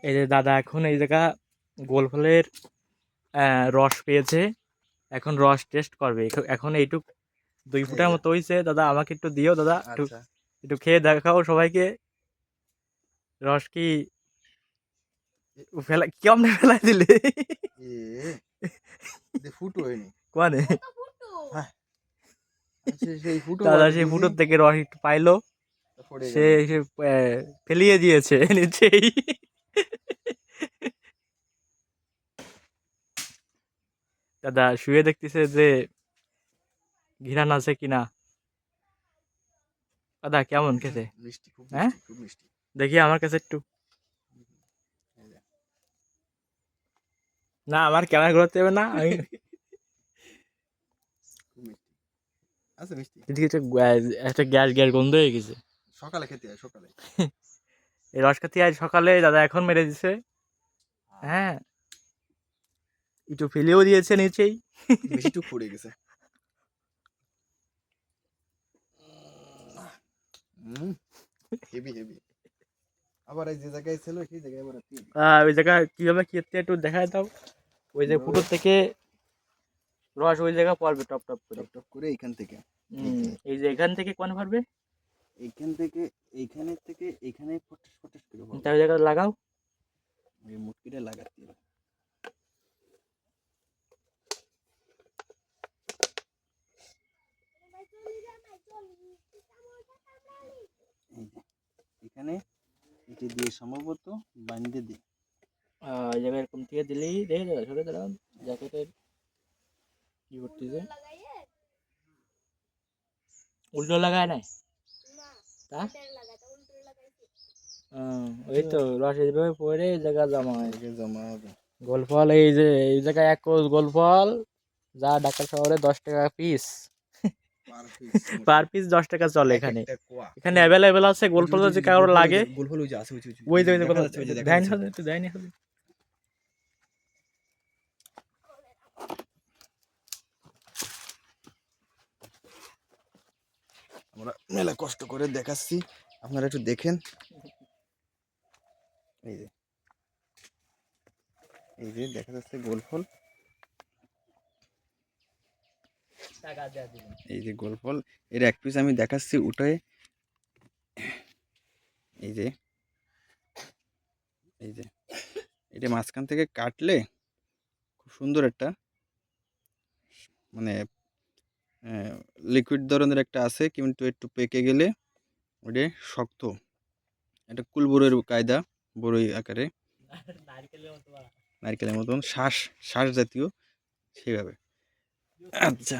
এই যে দাদা এখন এই জায়গা গোল ফলের রস পেয়েছে, এখন রস টেস্ট করবে। এখন এইটুক 2 ফুটার মতো হয়েছে। দাদা আমাকে একটু দিও, দাদা একটু আচ্ছা একটু খেয়ে দেখাও সবাইকে। রস কি ফেলা কেমনে ফেলাই দিলে? ফুটো হয়নি কোয়ানে হ্যাঁ সেই ফুটো দাদা সেই দিছি ফুটোর থেকে রস একটু পাইলো, পড়ে সে গেল সে ফেলিয়ে দিয়েছে নিচেই। দাদা শুয়ে দেখতেছে যে ঘিরান আছে কিনা। দাদা কেমন খেতে? মিষ্টি খুব হ্যাঁ মিষ্টি খুব মিষ্টি দেখি আমার কাছে একটু। এই যে, না আমার ক্যামেরা ঘোরাতে হবে না, আমি খুব মিষ্টি আছে মিষ্টি এদিকে একটা গ্যাস গ্যাস গন্ধ হয়ে গেছে। সকালে খেতে হয় সকালে এই রস খাতি আজ সকালে দাদা এখন মেরে দিছে। হ্যাঁ একটু ফেলেও দিয়েছে নিচেই। বেশিটুক পড়ে গেছে হেভি হেভি আবার এই যে জায়গায় ছিল সেই জায়গায় আবার ওই জায়গা কিভাবে খেতে একটু দেখায় দাও। ওই যে ফুটোর থেকে রস ওই জায়গা পড়বে টপ টপ করে। টপ টপ করে এইখান থেকে এই যে এখান থেকে কোন পারবে, এইখান থেকে এইখানের থেকে এইখানে ফটাস ফটাস করে পড়বে। তাই ওই জায়গা লাগাও। এই মুটকিটা লাগাতে হবে এই যে এখানে এটি দিয়ে সম্ভবত বাঁধতে দিই ওই জায়গায় এরকম থেকে দিলেই দেখে দাদা সরে দাঁড়াও। জ্যাকেটের কি করতেছে, উল্টো লাগায় নাই তা ওই তো রস এইভাবে পরে এই জায়গা জমা হয়। জমা হবে গোল ফল এই যে এই জায়গায় এক কোষ গোল ফল যা ঢাকা শহরে 10 টাকা পিস, পার পিস 10 টাকা চলে এখানে। এখানে অ্যাভেলেবেল আছে গোল ফল যদি কারোর লাগে। গোল ফল ওই যে আছে ওই যে দেখা যাচ্ছে ওই যে দেখা দেয়নি যাচ্ছে হবে একটু দেয়নি হবে। আমরা মেলা কষ্ট করে দেখাচ্ছি আপনারা একটু দেখেন এই যে দেখা যাচ্ছে গোল ফল এই যে গোল ফল এর এক পিস আমি দেখাচ্ছি উঠে এই যে এটা মাঝখান থেকে কাটলে খুব সুন্দর একটা মানে লিকুইড ধরনের একটা আছে কিন্তু একটু পেকে গেলে ওটা শক্ত, এটা কুল বড়ইয়ের কায়দা, বড়ই আকারে নারকেলের মতন শ্বাস শ্বাস জাতীয় সেভাবে। আচ্ছা